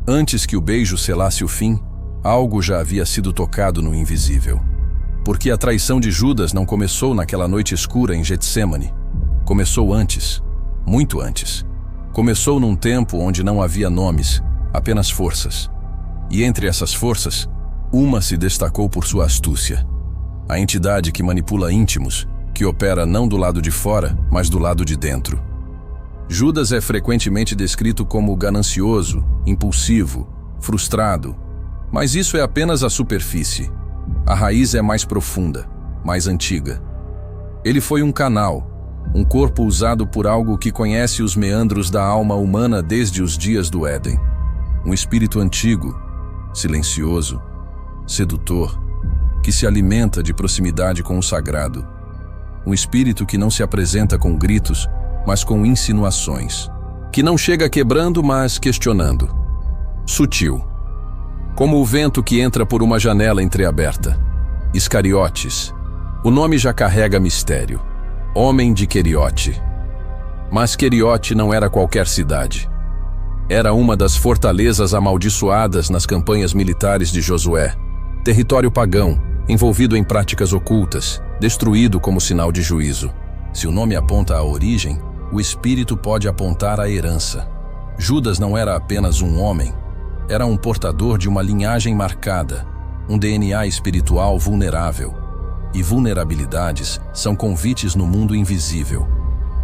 Antes que o beijo selasse o fim, algo já havia sido tocado no invisível. Porque a traição de Judas não começou naquela noite escura em Getsêmani. Começou antes, muito antes. Começou num tempo onde não havia nomes, apenas forças. E entre essas forças, uma se destacou por sua astúcia. A entidade que manipula íntimos, que opera não do lado de fora, mas do lado de dentro. Judas é frequentemente descrito como ganancioso, impulsivo, frustrado, mas isso é apenas a superfície. A raiz é mais profunda, mais antiga. Ele foi um canal, um corpo usado por algo que conhece os meandros da alma humana desde os dias do Éden. Um espírito antigo, silencioso, sedutor, que se alimenta de proximidade com o sagrado. Um espírito que não se apresenta com gritos, mas com insinuações. Que não chega quebrando, mas questionando. Sutil. Como o vento que entra por uma janela entreaberta. Iscariotes. O nome já carrega mistério. Homem de Queriote. Mas Queriote não era qualquer cidade. Era uma das fortalezas amaldiçoadas nas campanhas militares de Josué. Território pagão, envolvido em práticas ocultas, destruído como sinal de juízo. Se o nome aponta à origem, o espírito pode apontar à herança. Judas não era apenas um homem, era um portador de uma linhagem marcada, um DNA espiritual vulnerável. E vulnerabilidades são convites no mundo invisível.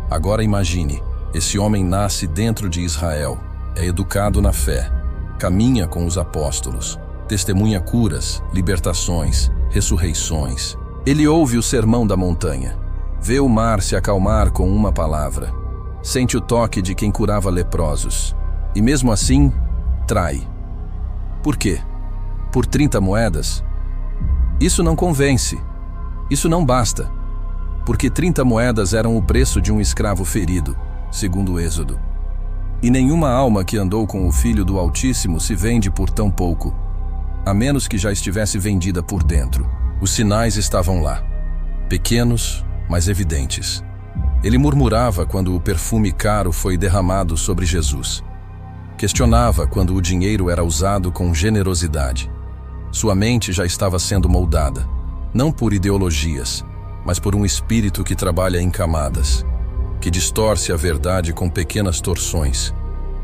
Agora imagine, esse homem nasce dentro de Israel, é educado na fé, caminha com os apóstolos, testemunha curas, libertações, ressurreições. Ele ouve o sermão da montanha, vê o mar se acalmar com uma palavra, sente o toque de quem curava leprosos, e mesmo assim, trai. Por quê? Por 30 moedas? Isso não convence. Isso não basta. Porque 30 moedas eram o preço de um escravo ferido, segundo o Êxodo. E nenhuma alma que andou com o Filho do Altíssimo se vende por tão pouco, a menos que já estivesse vendida por dentro. Os sinais estavam lá, pequenos, mas evidentes. Ele murmurava quando o perfume caro foi derramado sobre Jesus. Questionava quando o dinheiro era usado com generosidade. Sua mente já estava sendo moldada, não por ideologias, mas por um espírito que trabalha em camadas, que distorce a verdade com pequenas torções,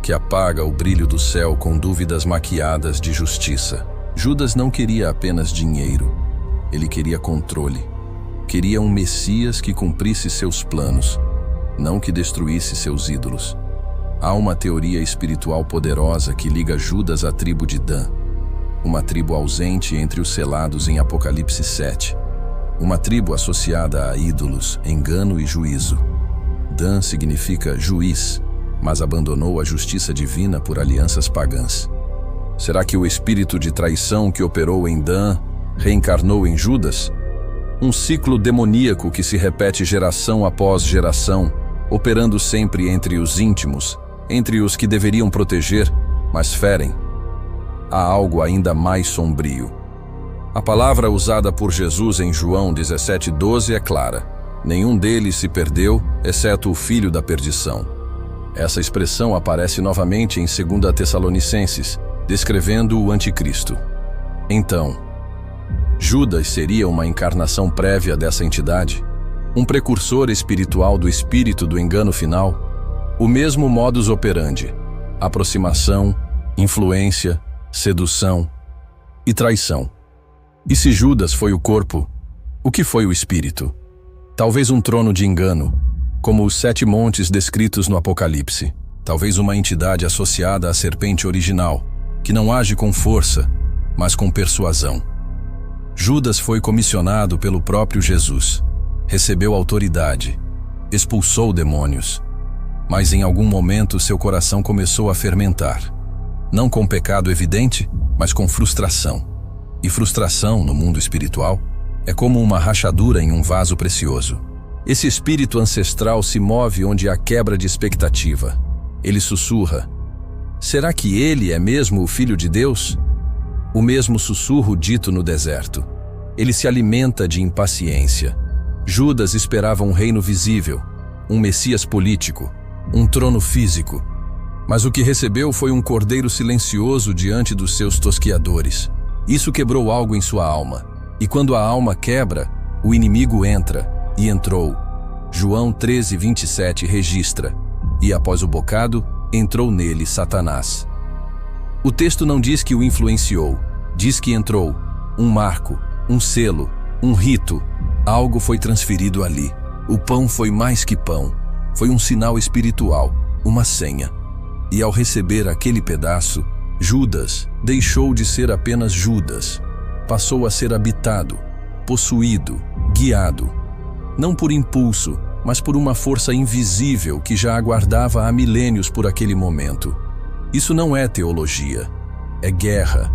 que apaga o brilho do céu com dúvidas maquiadas de justiça. Judas não queria apenas dinheiro, ele queria controle. Queria um Messias que cumprisse seus planos, não que destruísse seus ídolos. Há uma teoria espiritual poderosa que liga Judas à tribo de Dan, uma tribo ausente entre os selados em Apocalipse 7, uma tribo associada a ídolos, engano e juízo. Dan significa juiz, mas abandonou a justiça divina por alianças pagãs. Será que o espírito de traição que operou em Dan reencarnou em Judas? Um ciclo demoníaco que se repete geração após geração, operando sempre entre os íntimos, entre os que deveriam proteger, mas ferem. Há algo ainda mais sombrio. A palavra usada por Jesus em João 17:12 é clara. Nenhum deles se perdeu, exceto o filho da perdição. Essa expressão aparece novamente em 2 Tessalonicenses, descrevendo o anticristo. Então, Judas seria uma encarnação prévia dessa entidade? Um precursor espiritual do espírito do engano final? O mesmo modus operandi: aproximação, influência, sedução e traição. E se Judas foi o corpo, o que foi o espírito? Talvez um trono de engano, como os 7 montes descritos no Apocalipse. Talvez uma entidade associada à serpente original, que não age com força, mas com persuasão. Judas foi comissionado pelo próprio Jesus, recebeu autoridade, expulsou demônios, mas em algum momento seu coração começou a fermentar, não com pecado evidente, mas com frustração. E frustração, no mundo espiritual, é como uma rachadura em um vaso precioso. Esse espírito ancestral se move onde há quebra de expectativa. Ele sussurra: será que ele é mesmo o Filho de Deus? O mesmo sussurro dito no deserto. Ele se alimenta de impaciência. Judas esperava um reino visível, um Messias político, um trono físico. Mas o que recebeu foi um cordeiro silencioso diante dos seus tosquiadores. Isso quebrou algo em sua alma. E quando a alma quebra, o inimigo entra, e entrou. João 13:27 registra: e após o bocado, entrou nele Satanás. O texto não diz que o influenciou, diz que entrou. Um marco, um selo, um rito. Algo foi transferido ali. O pão foi mais que pão. Foi um sinal espiritual, uma senha. E ao receber aquele pedaço, Judas deixou de ser apenas Judas. Passou a ser habitado, possuído, guiado. Não por impulso, mas por uma força invisível que já aguardava há milênios por aquele momento. Isso não é teologia, é guerra.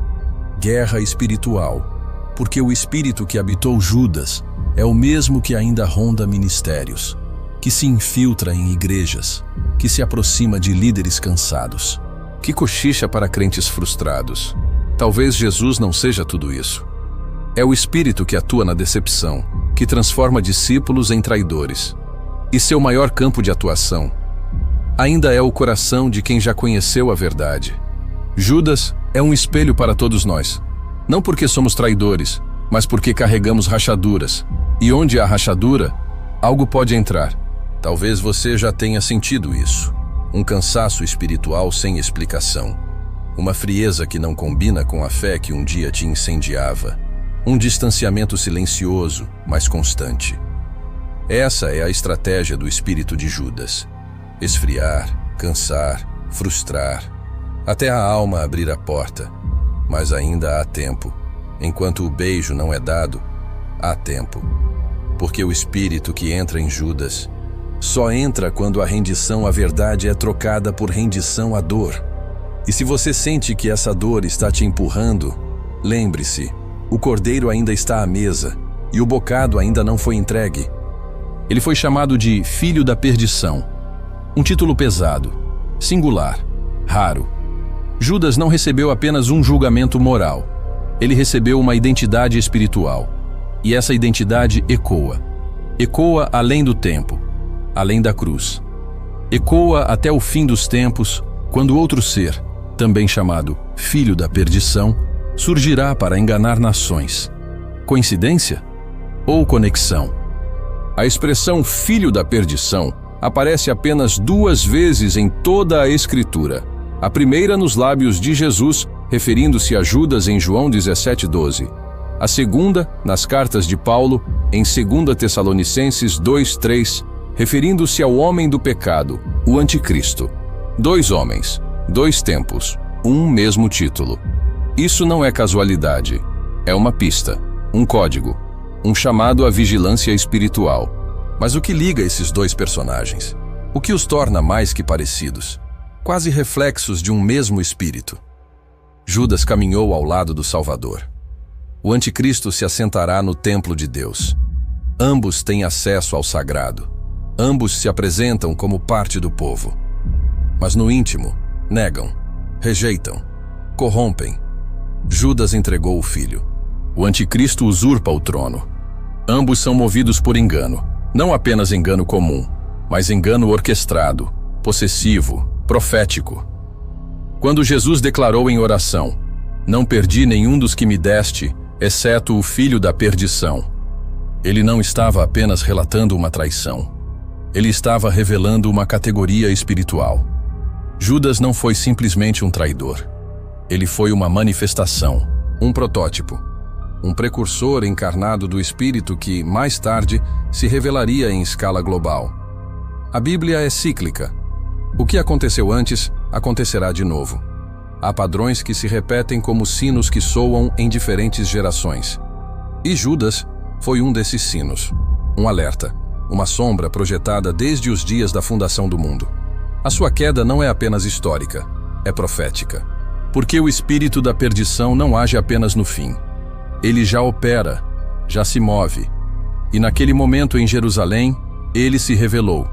Guerra espiritual. Porque o espírito que habitou Judas é o mesmo que ainda ronda ministérios, que se infiltra em igrejas, que se aproxima de líderes cansados, que cochicha para crentes frustrados. Talvez Jesus não seja tudo isso. É o espírito que atua na decepção, que transforma discípulos em traidores. E seu maior campo de atuação ainda é o coração de quem já conheceu a verdade. Judas é um espelho para todos nós, não porque somos traidores, mas porque carregamos rachaduras. E onde há rachadura, algo pode entrar. Talvez você já tenha sentido isso. Um cansaço espiritual sem explicação. Uma frieza que não combina com a fé que um dia te incendiava. Um distanciamento silencioso, mas constante. Essa é a estratégia do espírito de Judas. Esfriar, cansar, frustrar, até a alma abrir a porta. Mas ainda há tempo. Enquanto o beijo não é dado, há tempo. Porque o espírito que entra em Judas só entra quando a rendição à verdade é trocada por rendição à dor. E se você sente que essa dor está te empurrando, lembre-se, o cordeiro ainda está à mesa e o bocado ainda não foi entregue. Ele foi chamado de Filho da Perdição. Um título pesado, singular, raro. Judas não recebeu apenas um julgamento moral. Ele recebeu uma identidade espiritual. E essa identidade ecoa. Ecoa além do tempo, além da cruz. Ecoa até o fim dos tempos, quando outro ser, também chamado Filho da Perdição, surgirá para enganar nações. Coincidência? Ou conexão? A expressão Filho da Perdição aparece apenas 2 vezes em toda a Escritura. A primeira nos lábios de Jesus, referindo-se a Judas em João 17:12. A segunda, nas cartas de Paulo, em 2 Tessalonicenses 2:3, referindo-se ao homem do pecado, o anticristo. 2 homens, 2 tempos, um mesmo título. Isso não é casualidade, é uma pista, um código, um chamado à vigilância espiritual. Mas o que liga esses 2 personagens? O que os torna mais que parecidos? Quase reflexos de um mesmo espírito. Judas caminhou ao lado do Salvador. O anticristo se assentará no templo de Deus. Ambos têm acesso ao sagrado. Ambos se apresentam como parte do povo. Mas no íntimo, negam, rejeitam, corrompem. Judas entregou o filho. O anticristo usurpa o trono. Ambos são movidos por engano. Não apenas engano comum, mas engano orquestrado, possessivo, profético. Quando Jesus declarou em oração: "Não perdi nenhum dos que me deste, exceto o filho da perdição", ele não estava apenas relatando uma traição. Ele estava revelando uma categoria espiritual. Judas não foi simplesmente um traidor. Ele foi uma manifestação, um protótipo, um precursor encarnado do Espírito que, mais tarde, se revelaria em escala global. A Bíblia é cíclica. O que aconteceu antes, acontecerá de novo. Há padrões que se repetem como sinos que soam em diferentes gerações. E Judas foi um desses sinos. Um alerta, uma sombra projetada desde os dias da fundação do mundo. A sua queda não é apenas histórica, é profética. Porque o espírito da perdição não age apenas no fim. Ele já opera, já se move. E naquele momento em Jerusalém, ele se revelou.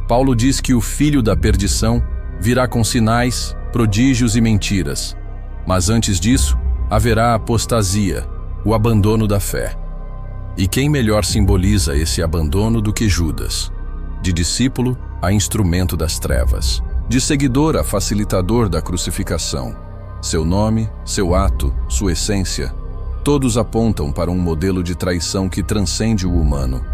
Paulo diz que o filho da perdição virá com sinais, prodígios e mentiras. Mas antes disso, haverá apostasia, o abandono da fé. E quem melhor simboliza esse abandono do que Judas? De discípulo a instrumento das trevas. De seguidor a facilitador da crucificação. Seu nome, seu ato, sua essência, todos apontam para um modelo de traição que transcende o humano.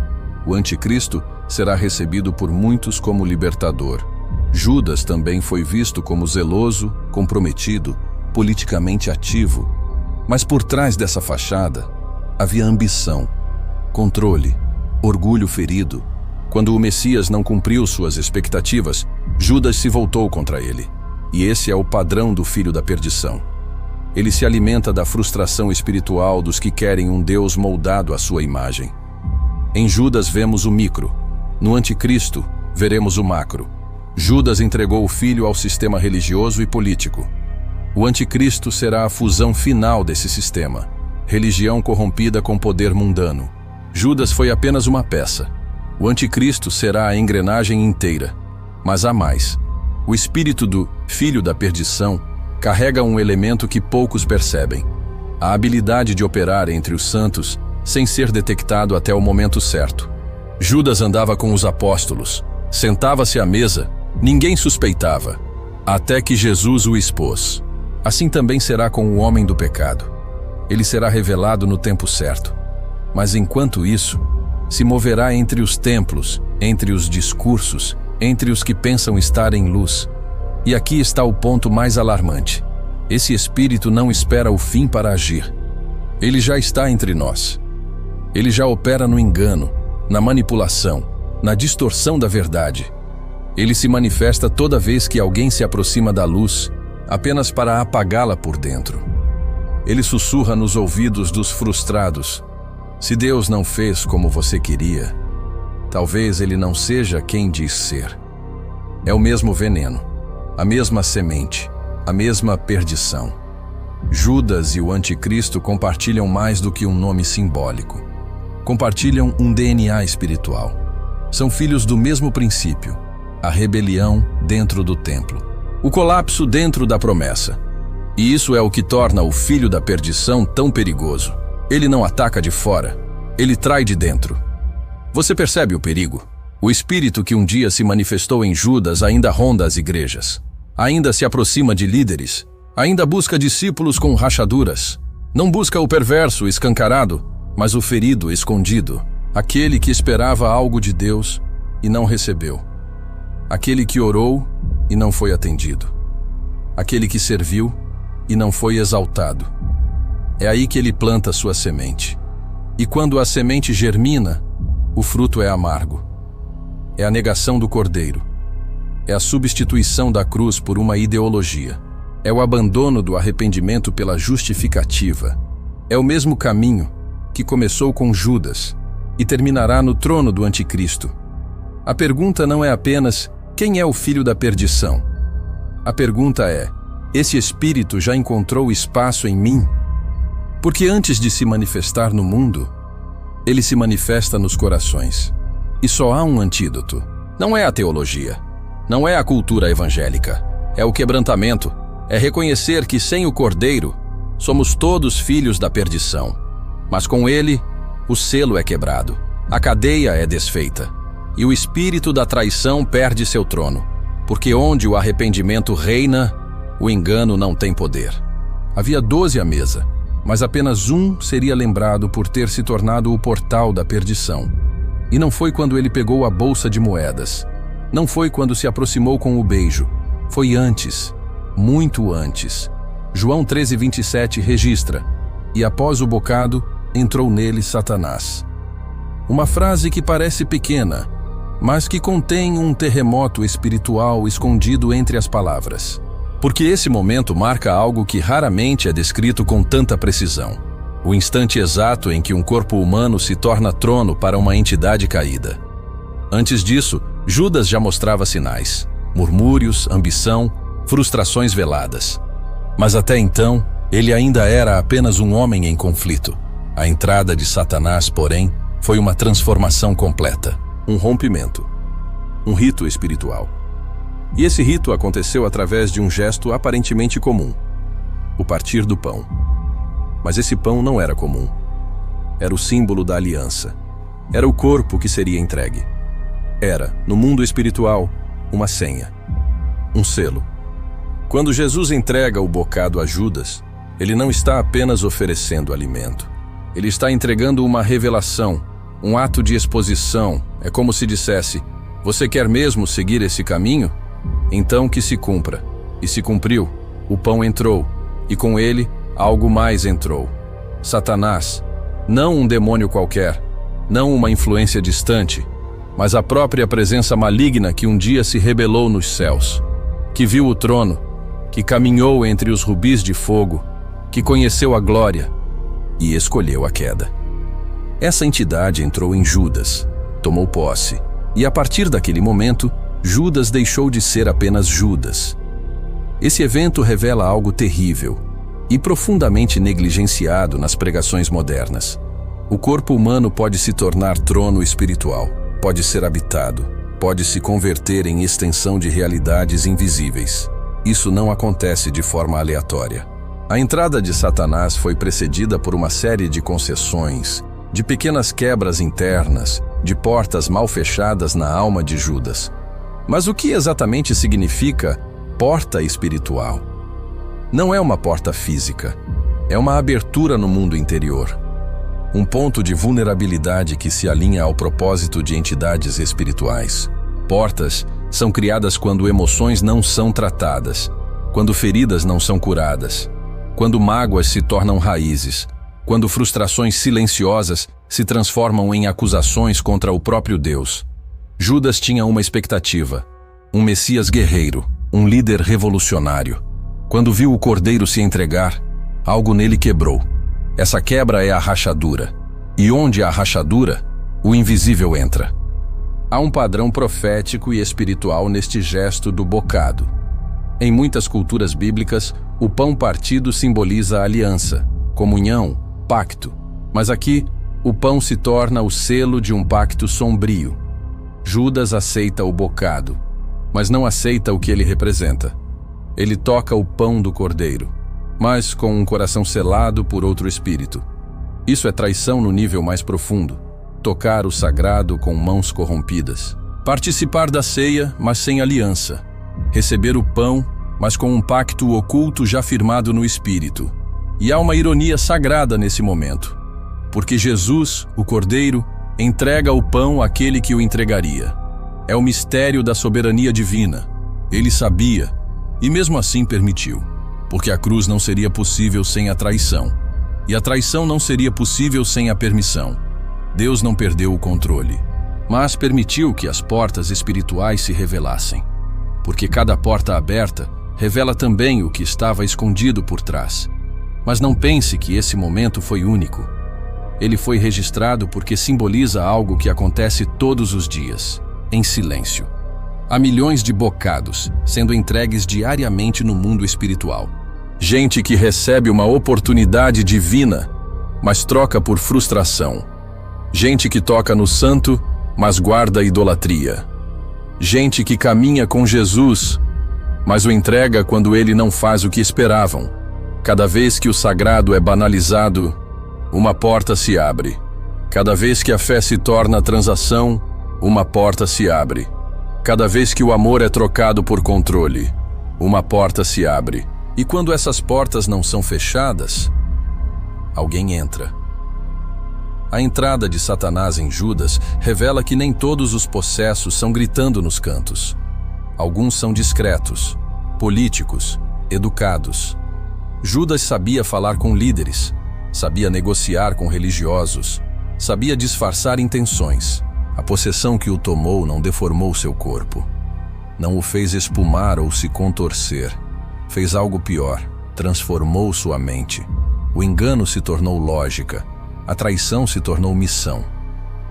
O anticristo será recebido por muitos como libertador. Judas também foi visto como zeloso, comprometido, politicamente ativo. Mas por trás dessa fachada havia ambição, controle, orgulho ferido. Quando o Messias não cumpriu suas expectativas, Judas se voltou contra ele. E esse é o padrão do filho da perdição. Ele se alimenta da frustração espiritual dos que querem um Deus moldado à sua imagem. Em Judas vemos o micro. No anticristo, veremos o macro. Judas entregou o filho ao sistema religioso e político. O anticristo será a fusão final desse sistema. Religião corrompida com poder mundano. Judas foi apenas uma peça. O anticristo será a engrenagem inteira. Mas há mais. O espírito do filho da perdição carrega um elemento que poucos percebem: a habilidade de operar entre os santos sem ser detectado até o momento certo. Judas andava com os apóstolos, sentava-se à mesa, ninguém suspeitava, até que Jesus o expôs. Assim também será com o homem do pecado. Ele será revelado no tempo certo. Mas enquanto isso, se moverá entre os templos, entre os discursos, entre os que pensam estar em luz. E aqui está o ponto mais alarmante. Esse espírito não espera o fim para agir. Ele já está entre nós. Ele já opera no engano, na manipulação, na distorção da verdade. Ele se manifesta toda vez que alguém se aproxima da luz, apenas para apagá-la por dentro. Ele sussurra nos ouvidos dos frustrados: se Deus não fez como você queria, talvez ele não seja quem diz ser. É o mesmo veneno, a mesma semente, a mesma perdição. Judas e o anticristo compartilham mais do que um nome simbólico. Compartilham um DNA espiritual. São filhos do mesmo princípio: a rebelião dentro do templo, o colapso dentro da promessa. E isso é o que torna o filho da perdição tão perigoso. Ele não ataca de fora, ele trai de dentro. Você percebe o perigo? O espírito que um dia se manifestou em Judas ainda ronda as igrejas. Ainda se aproxima de líderes. Ainda busca discípulos com rachaduras. Não busca o perverso escancarado, mas o ferido escondido. Aquele que esperava algo de Deus e não recebeu. Aquele que orou e não foi atendido. Aquele que serviu e não foi exaltado. É aí que ele planta sua semente. E quando a semente germina, o fruto é amargo. É a negação do Cordeiro. É a substituição da cruz por uma ideologia. É o abandono do arrependimento pela justificativa. É o mesmo caminho que começou com Judas e terminará no trono do anticristo. A pergunta não é apenas quem é o filho da perdição. A pergunta é: esse espírito já encontrou espaço em mim? Porque antes de se manifestar no mundo, ele se manifesta nos corações. E só há um antídoto. Não é a teologia. Não é a cultura evangélica. É o quebrantamento. É reconhecer que sem o Cordeiro, somos todos filhos da perdição. Mas com ele, o selo é quebrado. A cadeia é desfeita. E o espírito da traição perde seu trono. Porque onde o arrependimento reina, o engano não tem poder. Havia 12 à mesa, mas apenas um seria lembrado por ter se tornado o portal da perdição. E não foi quando ele pegou a bolsa de moedas. Não foi quando se aproximou com o beijo. Foi antes, muito antes. João 13:27 registra: e após o bocado, entrou nele Satanás. Uma frase que parece pequena, mas que contém um terremoto espiritual escondido entre as palavras. Porque esse momento marca algo que raramente é descrito com tanta precisão. O instante exato em que um corpo humano se torna trono para uma entidade caída. Antes disso, Judas já mostrava sinais: murmúrios, ambição, frustrações veladas. Mas até então, ele ainda era apenas um homem em conflito. A entrada de Satanás, porém, foi uma transformação completa, um rompimento, um rito espiritual. E esse rito aconteceu através de um gesto aparentemente comum: o partir do pão. Mas esse pão não era comum. Era o símbolo da aliança. Era o corpo que seria entregue. Era, no mundo espiritual, uma senha. um selo. Quando Jesus entrega o bocado a Judas, ele não está apenas oferecendo alimento. Ele está entregando uma revelação, um ato de exposição. É como se dissesse: você quer mesmo seguir esse caminho? Então que se cumpra. E se cumpriu. O pão entrou, e com ele algo mais entrou. Satanás, não um demônio qualquer, não uma influência distante, mas a própria presença maligna que um dia se rebelou nos céus, que viu o trono, que caminhou entre os rubis de fogo, que conheceu a glória e escolheu a queda. Essa entidade entrou em Judas, tomou posse, e a partir daquele momento, Judas deixou de ser apenas Judas. Esse evento revela algo terrível e profundamente negligenciado nas pregações modernas. O corpo humano pode se tornar trono espiritual, pode ser habitado, pode se converter em extensão de realidades invisíveis. Isso não acontece de forma aleatória. A entrada de Satanás foi precedida por uma série de concessões, de pequenas quebras internas, de portas mal fechadas na alma de Judas. Mas o que exatamente significa porta espiritual? Não é uma porta física, é uma abertura no mundo interior. Um ponto de vulnerabilidade que se alinha ao propósito de entidades espirituais. Portas são criadas quando emoções não são tratadas, quando feridas não são curadas, quando mágoas se tornam raízes, quando frustrações silenciosas se transformam em acusações contra o próprio Deus. Judas tinha uma expectativa, um Messias guerreiro, um líder revolucionário. Quando viu o cordeiro se entregar, algo nele quebrou. Essa quebra é a rachadura. E onde há rachadura, o invisível entra. Há um padrão profético e espiritual neste gesto do bocado. Em muitas culturas bíblicas, o pão partido simboliza aliança, comunhão, pacto. Mas aqui, o pão se torna o selo de um pacto sombrio. Judas aceita o bocado, mas não aceita o que ele representa. Ele toca o pão do cordeiro, mas com um coração selado por outro espírito. Isso é traição no nível mais profundo. Tocar o sagrado com mãos corrompidas. Participar da ceia, mas sem aliança. Receber o pão, mas com um pacto oculto já firmado no espírito. E há uma ironia sagrada nesse momento, porque Jesus, o Cordeiro, entrega o pão àquele que o entregaria. É o mistério da soberania divina. Ele sabia, e mesmo assim permitiu, porque a cruz não seria possível sem a traição, e a traição não seria possível sem a permissão. Deus não perdeu o controle, mas permitiu que as portas espirituais se revelassem, porque cada porta aberta revela também o que estava escondido por trás. Mas não pense que esse momento foi único. Ele foi registrado porque simboliza algo que acontece todos os dias, em silêncio. Há milhões de bocados sendo entregues diariamente no mundo espiritual. Gente que recebe uma oportunidade divina, mas troca por frustração. Gente que toca no santo, mas guarda a idolatria. Gente que caminha com Jesus, mas o entrega quando ele não faz o que esperavam. Cada vez que o sagrado é banalizado, uma porta se abre. Cada vez que a fé se torna transação, uma porta se abre. Cada vez que o amor é trocado por controle, uma porta se abre. E quando essas portas não são fechadas, alguém entra. A entrada de Satanás em Judas revela que nem todos os possessos são gritando nos cantos. Alguns são discretos, políticos, educados. Judas sabia falar com líderes, sabia negociar com religiosos, sabia disfarçar intenções. A possessão que o tomou não deformou seu corpo, não o fez espumar ou se contorcer. Fez algo pior, transformou sua mente. O engano se tornou lógica, a traição se tornou missão.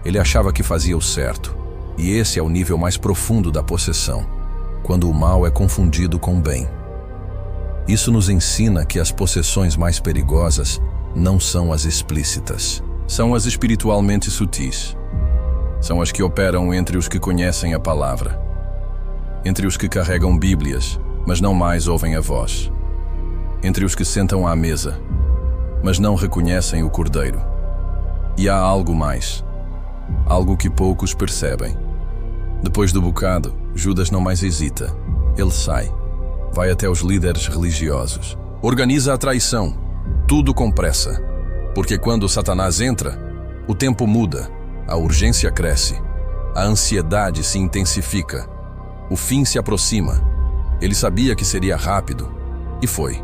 Ele achava que fazia o certo, e esse é o nível mais profundo da possessão, quando o mal é confundido com o bem. Isso nos ensina que as possessões mais perigosas não são as explícitas, são as espiritualmente sutis. São as que operam entre os que conhecem a palavra, entre os que carregam bíblias, mas não mais ouvem a voz, entre os que sentam à mesa, mas não reconhecem o Cordeiro. E há algo mais, algo que poucos percebem. Depois do bocado, Judas não mais hesita, ele sai. vai até os líderes religiosos. Organiza a traição, tudo com pressa. Porque quando Satanás entra, o tempo muda, a urgência cresce, a ansiedade se intensifica, o fim se aproxima. Ele sabia que seria rápido, e foi.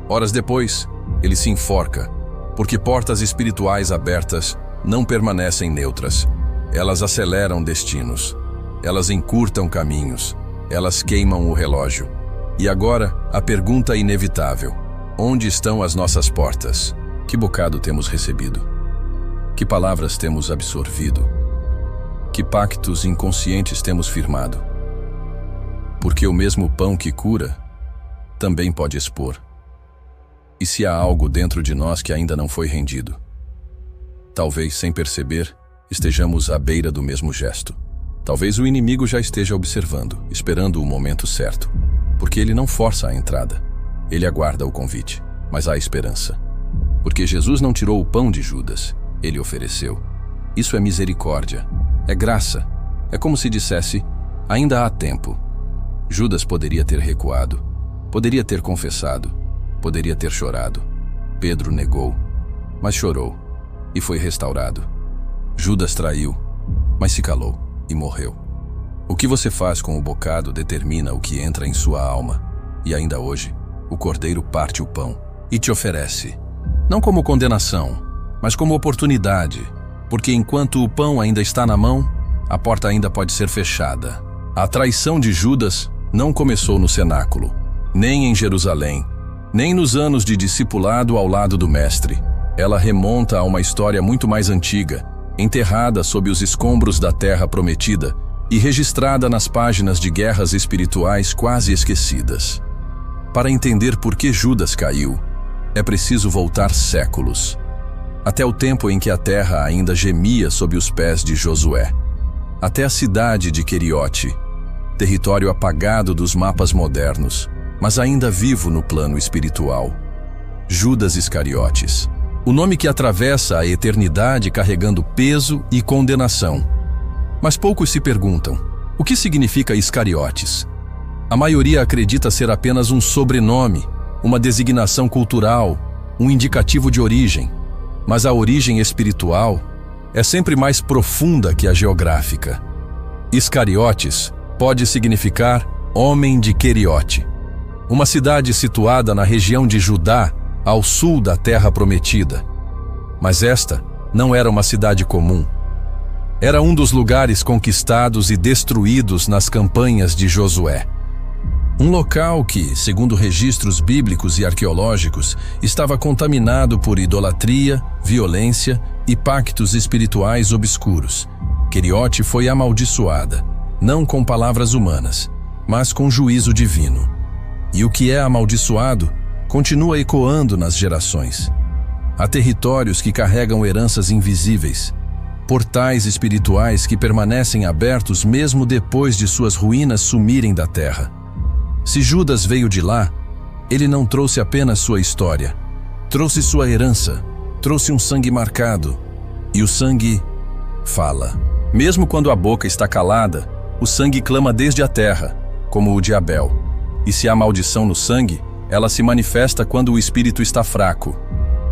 Horas depois, ele se enforca, porque portas espirituais abertas não permanecem neutras. Elas aceleram destinos, elas encurtam caminhos, elas queimam o relógio. E agora, a pergunta inevitável: onde estão as nossas portas? Que bocado temos recebido? Que palavras temos absorvido? Que pactos inconscientes temos firmado? Porque o mesmo pão que cura também pode expor. E se há algo dentro de nós que ainda não foi rendido? Talvez, sem perceber, estejamos à beira do mesmo gesto. Talvez o inimigo já esteja observando, esperando o momento certo. Porque ele não força a entrada. Ele aguarda o convite, mas há esperança. Porque Jesus não tirou o pão de Judas, ele ofereceu. Isso é misericórdia, é graça. É como se dissesse: ainda há tempo. Judas poderia ter recuado, poderia ter confessado, poderia ter chorado. Pedro negou, mas chorou e foi restaurado. Judas traiu, mas se calou e morreu. O que você faz com o bocado determina o que entra em sua alma. E ainda hoje, o Cordeiro parte o pão e te oferece, não como condenação, mas como oportunidade, porque enquanto o pão ainda está na mão, a porta ainda pode ser fechada. A traição de Judas não começou no cenáculo, nem em Jerusalém, nem nos anos de discipulado ao lado do Mestre. Ela remonta a uma história muito mais antiga, enterrada sob os escombros da Terra Prometida e registrada nas páginas de guerras espirituais quase esquecidas. Para entender por que Judas caiu, é preciso voltar séculos, até o tempo em que a terra ainda gemia sob os pés de Josué, até a cidade de Queriote, território apagado dos mapas modernos, mas ainda vivo no plano espiritual. Judas Iscariotes, o nome que atravessa a eternidade carregando peso e condenação. Mas poucos se perguntam: o que significa Iscariotes? A maioria acredita ser apenas um sobrenome, uma designação cultural, um indicativo de origem. Mas a origem espiritual é sempre mais profunda que a geográfica. Iscariotes pode significar homem de Queriote, uma cidade situada na região de Judá, ao sul da Terra Prometida. Mas esta não era uma cidade comum. Era um dos lugares conquistados e destruídos nas campanhas de Josué. Um local que, segundo registros bíblicos e arqueológicos, estava contaminado por idolatria, violência e pactos espirituais obscuros. Queriote foi amaldiçoada, não com palavras humanas, mas com juízo divino. E o que é amaldiçoado continua ecoando nas gerações. Há territórios que carregam heranças invisíveis, portais espirituais que permanecem abertos mesmo depois de suas ruínas sumirem da terra. Se Judas veio de lá, ele não trouxe apenas sua história, trouxe sua herança, trouxe um sangue marcado. E o sangue fala. Mesmo quando a boca está calada, o sangue clama desde a terra, como o de Abel. E se há maldição no sangue, ela se manifesta quando o espírito está fraco.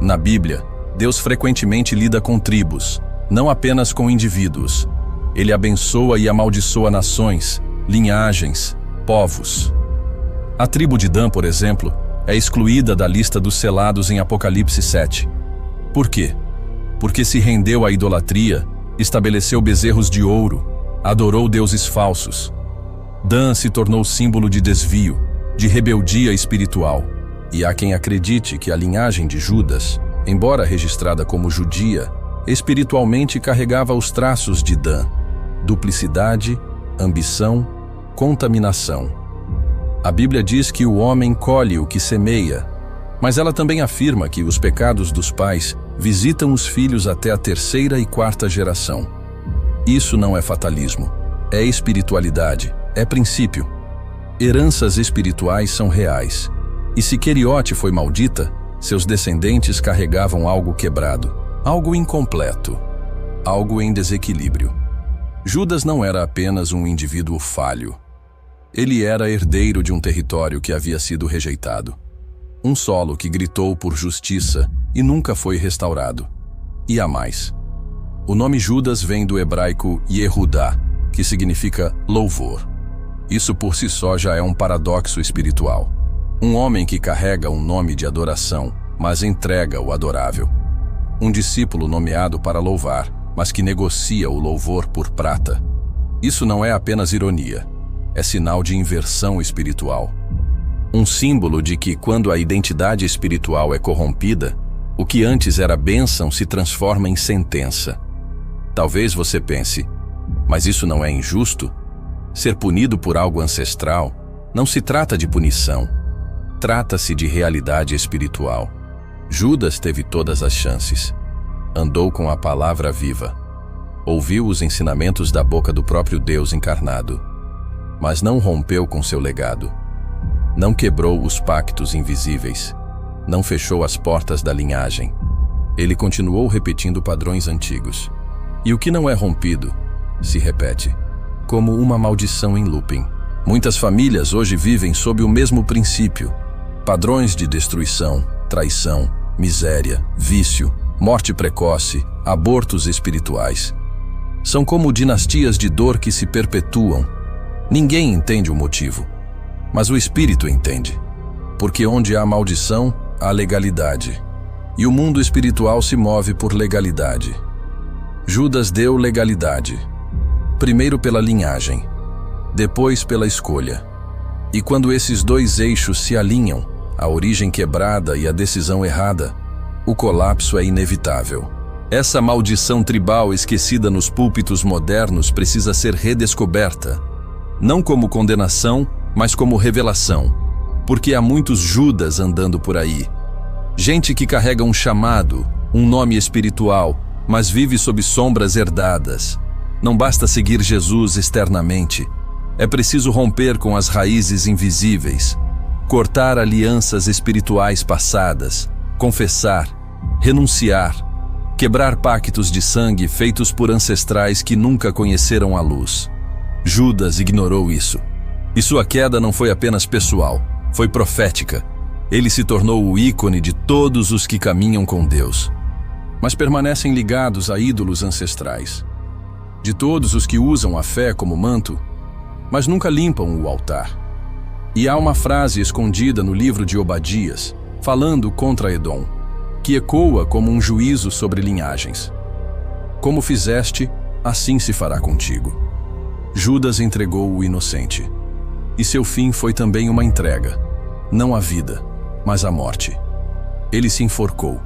Na Bíblia, Deus frequentemente lida com tribos, não apenas com indivíduos. Ele abençoa e amaldiçoa nações, linhagens, povos. A tribo de Dan, por exemplo, é excluída da lista dos selados em Apocalipse 7. Por quê? Porque se rendeu à idolatria, estabeleceu bezerros de ouro, adorou deuses falsos. Dan se tornou símbolo de desvio, de rebeldia espiritual. E há quem acredite que a linhagem de Judas, embora registrada como judia, espiritualmente carregava os traços de Dan: duplicidade, ambição, contaminação. A Bíblia diz que o homem colhe o que semeia, mas ela também afirma que os pecados dos pais visitam os filhos até a 3ª e 4ª geração. Isso não é fatalismo, é espiritualidade, é princípio. Heranças espirituais são reais. E se Queriote foi maldita, seus descendentes carregavam algo quebrado, algo incompleto, algo em desequilíbrio. Judas não era apenas um indivíduo falho. Ele era herdeiro de um território que havia sido rejeitado. Um solo que gritou por justiça e nunca foi restaurado. E há mais. O nome Judas vem do hebraico Yehudá, que significa louvor. Isso por si só já é um paradoxo espiritual. Um homem que carrega um nome de adoração, mas entrega o adorável. Um discípulo nomeado para louvar, mas que negocia o louvor por prata. Isso não é apenas ironia, é sinal de inversão espiritual. Um símbolo de que, quando a identidade espiritual é corrompida, o que antes era bênção se transforma em sentença. Talvez você pense, mas isso não é injusto? Ser punido por algo ancestral não se trata de punição, trata-se de realidade espiritual. Judas teve todas as chances. Andou com a palavra viva. Ouviu os ensinamentos da boca do próprio Deus encarnado. Mas não rompeu com seu legado. Não quebrou os pactos invisíveis. Não fechou as portas da linhagem. Ele continuou repetindo padrões antigos. E o que não é rompido, se repete, como uma maldição em looping. Muitas famílias hoje vivem sob o mesmo princípio. Padrões de destruição, traição, miséria, vício, morte precoce, abortos espirituais. São como dinastias de dor que se perpetuam. Ninguém entende o motivo, mas o espírito entende. Porque onde há maldição, há legalidade. E o mundo espiritual se move por legalidade. Judas deu legalidade. Primeiro pela linhagem, depois pela escolha. E quando esses dois eixos se alinham, a origem quebrada e a decisão errada, o colapso é inevitável. Essa maldição tribal esquecida nos púlpitos modernos precisa ser redescoberta, não como condenação, mas como revelação, porque há muitos Judas andando por aí. Gente que carrega um chamado, um nome espiritual, mas vive sob sombras herdadas. Não basta seguir Jesus externamente, é preciso romper com as raízes invisíveis, cortar alianças espirituais passadas, confessar, renunciar, quebrar pactos de sangue feitos por ancestrais que nunca conheceram a luz. Judas ignorou isso. E sua queda não foi apenas pessoal, foi profética. Ele se tornou o ícone de todos os que caminham com Deus, mas permanecem ligados a ídolos ancestrais. De todos os que usam a fé como manto, mas nunca limpam o altar. E há uma frase escondida no livro de Obadias, falando contra Edom, que ecoa como um juízo sobre linhagens. Como fizeste, assim se fará contigo. Judas entregou o inocente. E seu fim foi também uma entrega, não a vida, mas a morte. Ele se enforcou,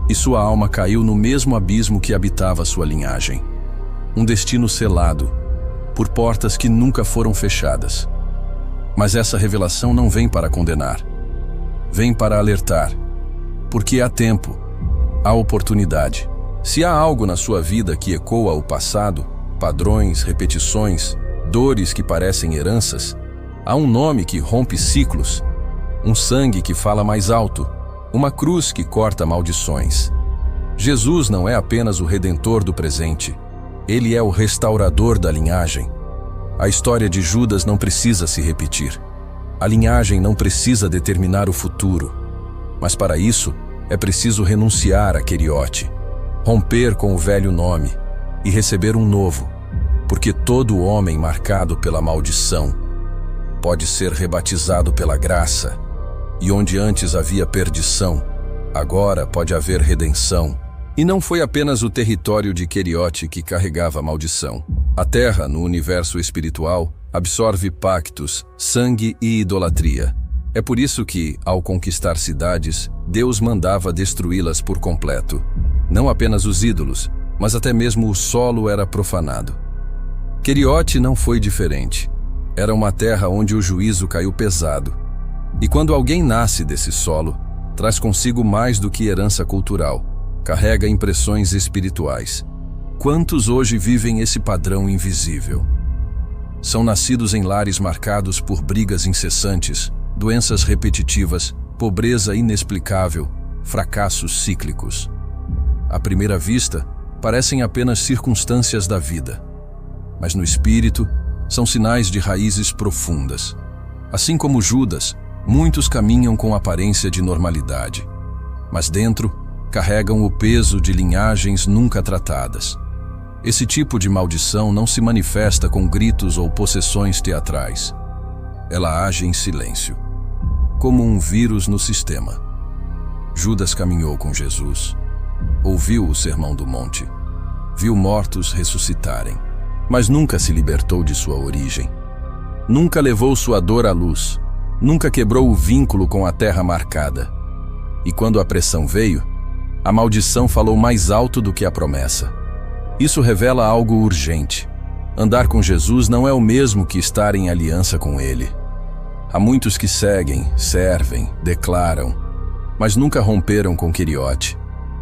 e sua alma caiu no mesmo abismo que habitava sua linhagem. Um destino selado, por portas que nunca foram fechadas. Mas essa revelação não vem para condenar, vem para alertar, porque há tempo, há oportunidade. Se há algo na sua vida que ecoa o passado, padrões, repetições, dores que parecem heranças, há um nome que rompe ciclos, um sangue que fala mais alto, uma cruz que corta maldições. Jesus não é apenas o redentor do presente, ele é o restaurador da linhagem. A história de Judas não precisa se repetir. A linhagem não precisa determinar o futuro. Mas para isso, é preciso renunciar a Queriote, romper com o velho nome e receber um novo, porque todo homem marcado pela maldição pode ser rebatizado pela graça, e onde antes havia perdição, agora pode haver redenção. E não foi apenas o território de Queriote que carregava a maldição. A terra, no universo espiritual, absorve pactos, sangue e idolatria. É por isso que, ao conquistar cidades, Deus mandava destruí-las por completo. Não apenas os ídolos, mas até mesmo o solo era profanado. Queriote não foi diferente. Era uma terra onde o juízo caiu pesado. E quando alguém nasce desse solo, traz consigo mais do que herança cultural. Carrega impressões espirituais. Quantos hoje vivem esse padrão invisível? São nascidos em lares marcados por brigas incessantes, doenças repetitivas, pobreza inexplicável, fracassos cíclicos. À primeira vista, parecem apenas circunstâncias da vida. Mas no espírito, são sinais de raízes profundas. Assim como Judas, muitos caminham com aparência de normalidade, mas dentro carregam o peso de linhagens nunca tratadas. Esse tipo de maldição não se manifesta com gritos ou possessões teatrais. Ela age em silêncio, como um vírus no sistema. Judas caminhou com Jesus, ouviu o Sermão do Monte, viu mortos ressuscitarem, mas nunca se libertou de sua origem. Nunca levou sua dor à luz, nunca quebrou o vínculo com a terra marcada. E quando a pressão veio, a maldição falou mais alto do que a promessa. Isso revela algo urgente. Andar com Jesus não é o mesmo que estar em aliança com Ele. Há muitos que seguem, servem, declaram, mas nunca romperam com Queriote.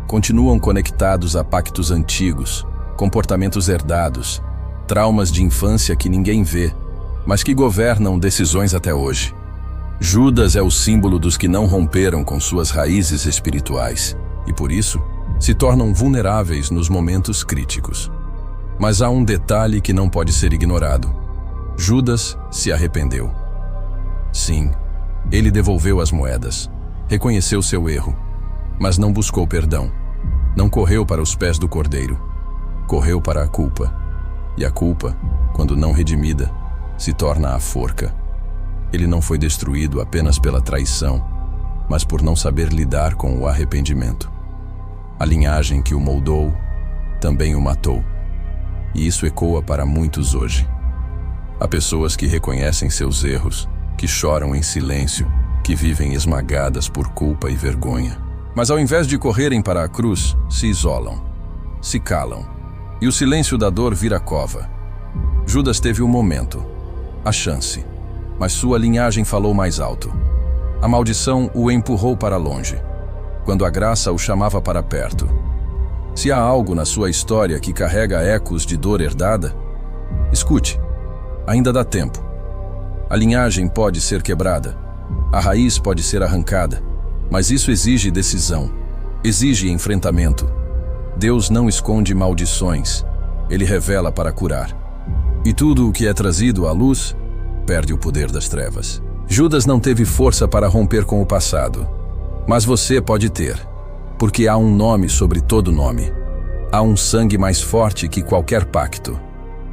Continuam conectados a pactos antigos, comportamentos herdados, traumas de infância que ninguém vê, mas que governam decisões até hoje. Judas é o símbolo dos que não romperam com suas raízes espirituais e, por isso, se tornam vulneráveis nos momentos críticos. Mas há um detalhe que não pode ser ignorado. Judas se arrependeu. Sim, ele devolveu as moedas, reconheceu seu erro, mas não buscou perdão. Não correu para os pés do Cordeiro, correu para a culpa. E a culpa, quando não redimida, se torna a forca. Ele não foi destruído apenas pela traição, mas por não saber lidar com o arrependimento. A linhagem que o moldou também o matou. E isso ecoa para muitos hoje. Há pessoas que reconhecem seus erros, que choram em silêncio, que vivem esmagadas por culpa e vergonha. Mas ao invés de correrem para a cruz, se isolam, se calam. E o silêncio da dor vira cova. Judas teve o momento, a chance, mas sua linhagem falou mais alto. A maldição o empurrou para longe, quando a graça o chamava para perto. Se há algo na sua história que carrega ecos de dor herdada, escute, ainda dá tempo. A linhagem pode ser quebrada, a raiz pode ser arrancada, mas isso exige decisão, exige enfrentamento. Deus não esconde maldições, Ele revela para curar. E tudo o que é trazido à luz perde o poder das trevas. Judas não teve força para romper com o passado, mas você pode ter, porque há um nome sobre todo nome. Há um sangue mais forte que qualquer pacto.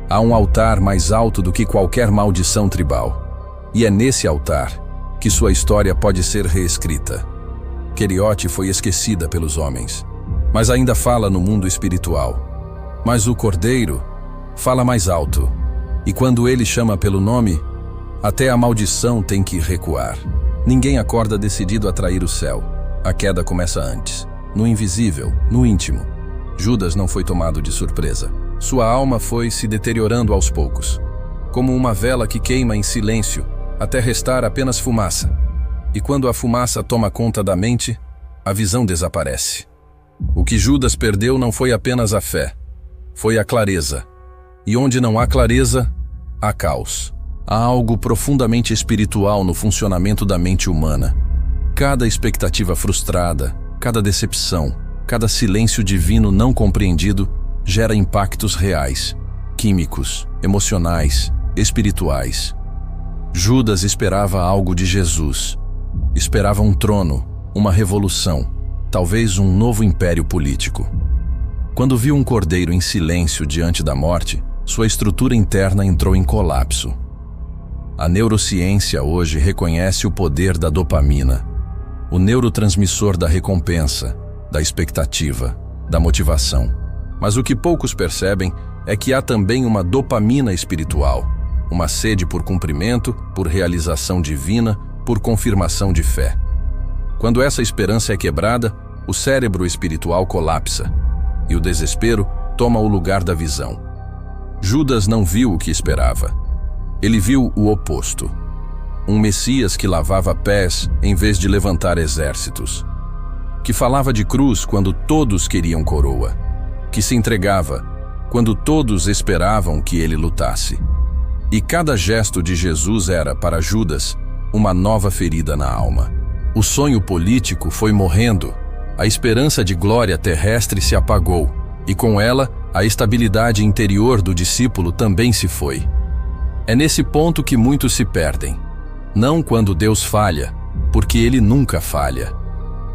Há um altar mais alto do que qualquer maldição tribal. E é nesse altar que sua história pode ser reescrita. Queriote foi esquecida pelos homens, mas ainda fala no mundo espiritual. Mas o Cordeiro fala mais alto, e quando ele chama pelo nome, até a maldição tem que recuar. Ninguém acorda decidido a trair o céu. A queda começa antes, no invisível, no íntimo. Judas não foi tomado de surpresa. Sua alma foi se deteriorando aos poucos, como uma vela que queima em silêncio, até restar apenas fumaça. E quando a fumaça toma conta da mente, a visão desaparece. O que Judas perdeu não foi apenas a fé, foi a clareza. E onde não há clareza, há caos. Há algo profundamente espiritual no funcionamento da mente humana. Cada expectativa frustrada, cada decepção, cada silêncio divino não compreendido gera impactos reais, químicos, emocionais, espirituais. Judas esperava algo de Jesus. Esperava um trono, uma revolução, talvez um novo império político. Quando viu um cordeiro em silêncio diante da morte, sua estrutura interna entrou em colapso. A neurociência hoje reconhece o poder da dopamina, o neurotransmissor da recompensa, da expectativa, da motivação. Mas o que poucos percebem é que há também uma dopamina espiritual, uma sede por cumprimento, por realização divina, por confirmação de fé. Quando essa esperança é quebrada, o cérebro espiritual colapsa e o desespero toma o lugar da visão. Judas não viu o que esperava. Ele viu o oposto. Um Messias que lavava pés em vez de levantar exércitos. Que falava de cruz quando todos queriam coroa. Que se entregava quando todos esperavam que ele lutasse. E cada gesto de Jesus era, para Judas, uma nova ferida na alma. O sonho político foi morrendo, a esperança de glória terrestre se apagou, e com ela, a estabilidade interior do discípulo também se foi. É nesse ponto que muitos se perdem. Não quando Deus falha, porque Ele nunca falha,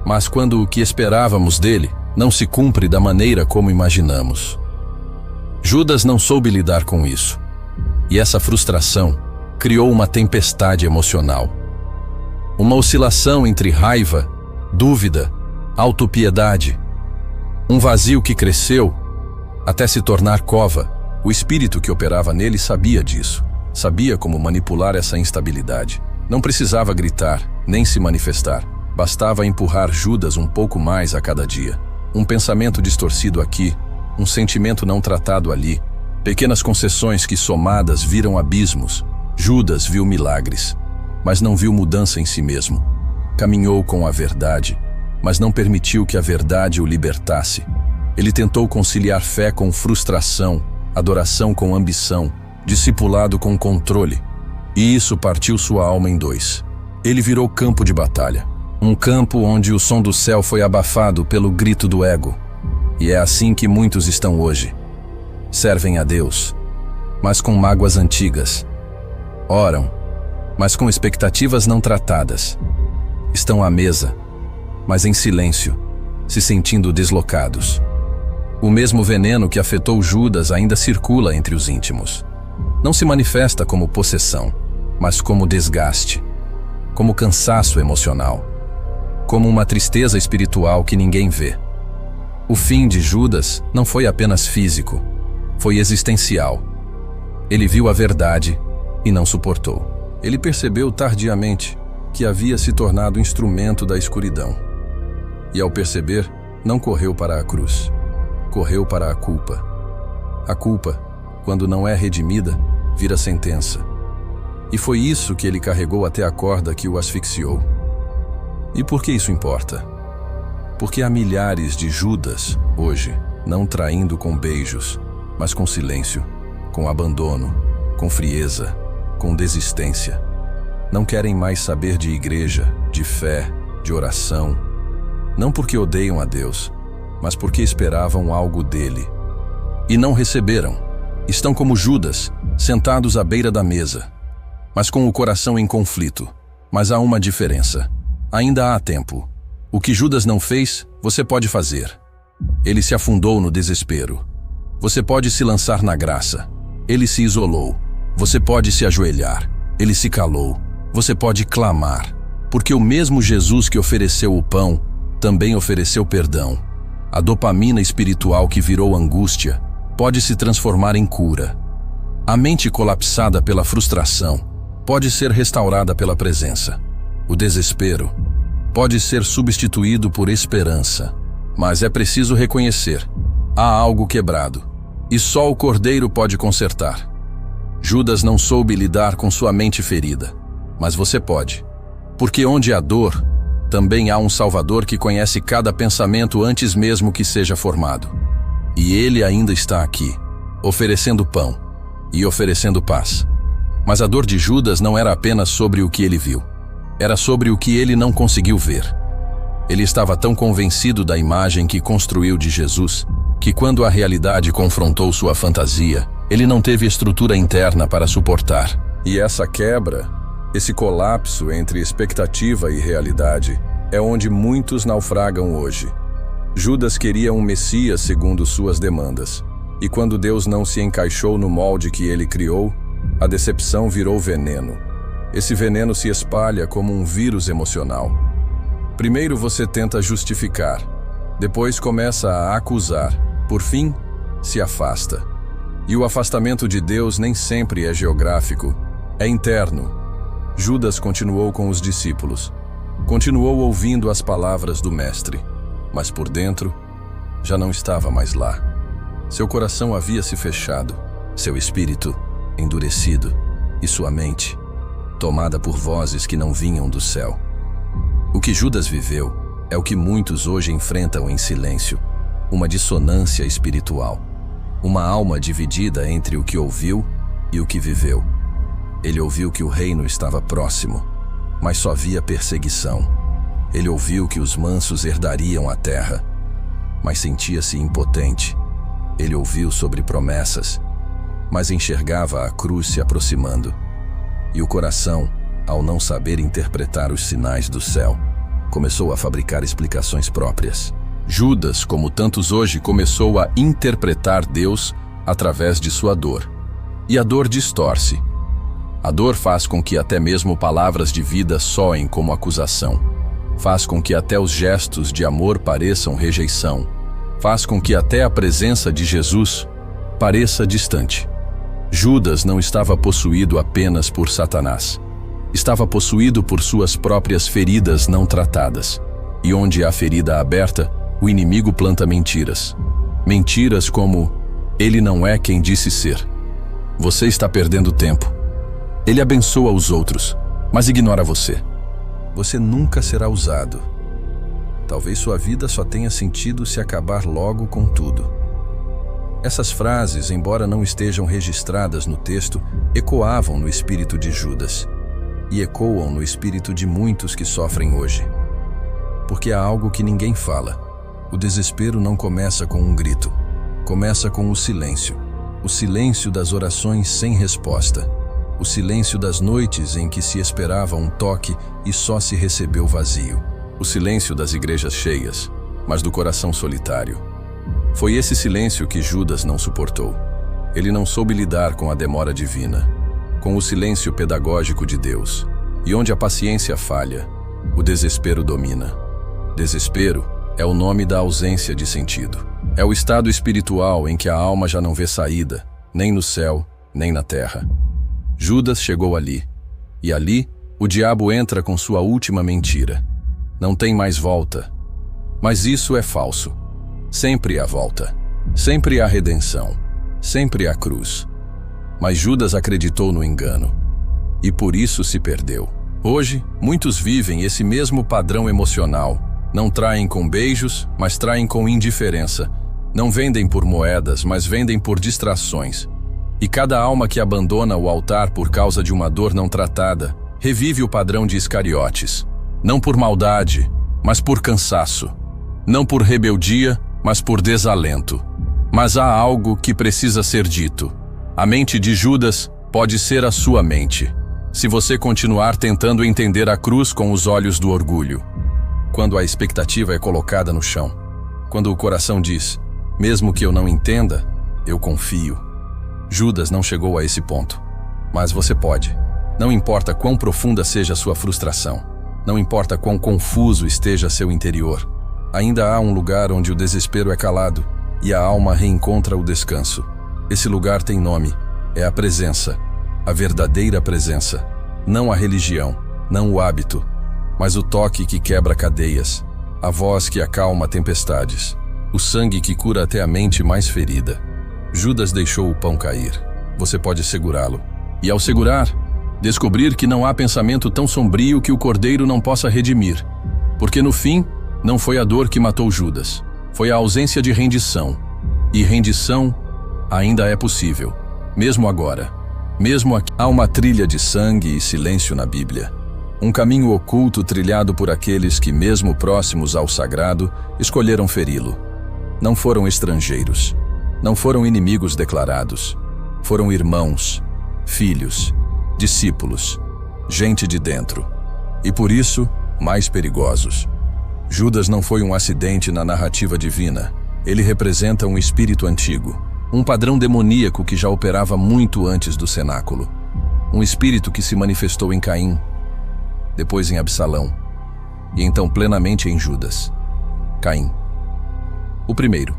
mas quando o que esperávamos dele não se cumpre da maneira como imaginamos. Judas não soube lidar com isso, e essa frustração criou uma tempestade emocional. Uma oscilação entre raiva, dúvida, autopiedade. Um vazio que cresceu até se tornar cova. O espírito que operava nele sabia disso. Sabia como manipular essa instabilidade. Não precisava gritar, nem se manifestar. Bastava empurrar Judas um pouco mais a cada dia. Um pensamento distorcido aqui, um sentimento não tratado ali. Pequenas concessões que somadas viram abismos. Judas viu milagres, mas não viu mudança em si mesmo. Caminhou com a verdade, mas não permitiu que a verdade o libertasse. Ele tentou conciliar fé com frustração, adoração com ambição, discipulado com controle. E isso partiu sua alma em dois. Ele virou campo de batalha. Um campo onde o som do céu foi abafado pelo grito do ego. E é assim que muitos estão hoje. Servem a Deus, mas com mágoas antigas. Oram, mas com expectativas não tratadas. Estão à mesa, mas em silêncio, se sentindo deslocados. O mesmo veneno que afetou Judas ainda circula entre os íntimos. Não se manifesta como possessão, mas como desgaste, como cansaço emocional, como uma tristeza espiritual que ninguém vê. O fim de Judas não foi apenas físico, foi existencial. Ele viu a verdade e não suportou. Ele percebeu tardiamente que havia se tornado instrumento da escuridão. E ao perceber, não correu para a cruz, correu para a culpa. A culpa, quando não é redimida, vira sentença. E foi isso que ele carregou até a corda que o asfixiou. E por que isso importa? Porque há milhares de Judas hoje, não traindo com beijos, mas com silêncio, com abandono, com frieza, com desistência. Não querem mais saber de igreja, de fé, de oração. Não porque odeiam a Deus, mas porque esperavam algo dele. E não receberam. Estão como Judas, sentados à beira da mesa, mas com o coração em conflito. Mas há uma diferença. Ainda há tempo. O que Judas não fez, você pode fazer. Ele se afundou no desespero. Você pode se lançar na graça. Ele se isolou. Você pode se ajoelhar. Ele se calou. Você pode clamar. Porque o mesmo Jesus que ofereceu o pão, também ofereceu perdão. A dopamina espiritual que virou angústia pode se transformar em cura. A mente colapsada pela frustração pode ser restaurada pela presença. O desespero pode ser substituído por esperança. Mas é preciso reconhecer: há algo quebrado, e só o Cordeiro pode consertar. Judas não soube lidar com sua mente ferida, mas você pode. Porque onde há dor, também há um Salvador que conhece cada pensamento antes mesmo que seja formado. E ele ainda está aqui, oferecendo pão e oferecendo paz. Mas a dor de Judas não era apenas sobre o que ele viu. Era sobre o que ele não conseguiu ver. Ele estava tão convencido da imagem que construiu de Jesus, que quando a realidade confrontou sua fantasia, ele não teve estrutura interna para suportar. E essa quebra, esse colapso entre expectativa e realidade, é onde muitos naufragam hoje. Judas queria um Messias segundo suas demandas. E quando Deus não se encaixou no molde que ele criou, a decepção virou veneno. Esse veneno se espalha como um vírus emocional. Primeiro você tenta justificar, depois começa a acusar, por fim, se afasta. E o afastamento de Deus nem sempre é geográfico, é interno. Judas continuou com os discípulos, continuou ouvindo as palavras do Mestre, mas por dentro já não estava mais lá. Seu coração havia se fechado, seu espírito endurecido e sua mente tomada por vozes que não vinham do céu. O que Judas viveu é o que muitos hoje enfrentam em silêncio, uma dissonância espiritual, uma alma dividida entre o que ouviu e o que viveu. Ele ouviu que o reino estava próximo, mas só via perseguição. Ele ouviu que os mansos herdariam a terra, mas sentia-se impotente. Ele ouviu sobre promessas, mas enxergava a cruz se aproximando. E o coração, ao não saber interpretar os sinais do céu, começou a fabricar explicações próprias. Judas, como tantos hoje, começou a interpretar Deus através de sua dor. E a dor distorce. A dor faz com que até mesmo palavras de vida soem como acusação. Faz com que até os gestos de amor pareçam rejeição. Faz com que até a presença de Jesus pareça distante. Judas não estava possuído apenas por Satanás. Estava possuído por suas próprias feridas não tratadas. E onde há ferida aberta, o inimigo planta mentiras. Mentiras como: ele não é quem disse ser. Você está perdendo tempo. Ele abençoa os outros, mas ignora você. Você nunca será usado. Talvez sua vida só tenha sentido se acabar logo com tudo. Essas frases, embora não estejam registradas no texto, ecoavam no espírito de Judas. E ecoam no espírito de muitos que sofrem hoje. Porque há algo que ninguém fala. O desespero não começa com um grito. Começa com o silêncio. O silêncio das orações sem resposta. O silêncio das noites em que se esperava um toque e só se recebeu vazio. O silêncio das igrejas cheias, mas do coração solitário. Foi esse silêncio que Judas não suportou. Ele não soube lidar com a demora divina, com o silêncio pedagógico de Deus. E onde a paciência falha, o desespero domina. Desespero é o nome da ausência de sentido. É o estado espiritual em que a alma já não vê saída, nem no céu, nem na terra. Judas chegou ali, e ali o diabo entra com sua última mentira. Não tem mais volta. Mas isso é falso. Sempre há volta. Sempre há redenção. Sempre há cruz. Mas Judas acreditou no engano. E por isso se perdeu. Hoje, muitos vivem esse mesmo padrão emocional. Não traem com beijos, mas traem com indiferença. Não vendem por moedas, mas vendem por distrações. E cada alma que abandona o altar por causa de uma dor não tratada, revive o padrão de Iscariotes. Não por maldade, mas por cansaço. Não por rebeldia, mas por desalento. Mas há algo que precisa ser dito. A mente de Judas pode ser a sua mente, se você continuar tentando entender a cruz com os olhos do orgulho. Quando a expectativa é colocada no chão. Quando o coração diz: mesmo que eu não entenda, eu confio. Judas não chegou a esse ponto. Mas você pode. Não importa quão profunda seja a sua frustração. Não importa quão confuso esteja seu interior. Ainda há um lugar onde o desespero é calado e a alma reencontra o descanso. Esse lugar tem nome. É a presença. A verdadeira presença. Não a religião, não o hábito, mas o toque que quebra cadeias. A voz que acalma tempestades. O sangue que cura até a mente mais ferida. Judas deixou o pão cair. Você pode segurá-lo. E ao segurar, descobrir que não há pensamento tão sombrio que o cordeiro não possa redimir. Porque no fim, não foi a dor que matou Judas. Foi a ausência de rendição. E rendição ainda é possível. Mesmo agora. Mesmo aqui. Há uma trilha de sangue e silêncio na Bíblia. Um caminho oculto trilhado por aqueles que, mesmo próximos ao sagrado, escolheram feri-lo. Não foram estrangeiros. Não foram inimigos declarados. Foram irmãos, filhos, discípulos, gente de dentro. E por isso, mais perigosos. Judas não foi um acidente na narrativa divina. Ele representa um espírito antigo. Um padrão demoníaco que já operava muito antes do cenáculo. Um espírito que se manifestou em Caim, depois em Absalão, e então plenamente em Judas. Caim. O primeiro.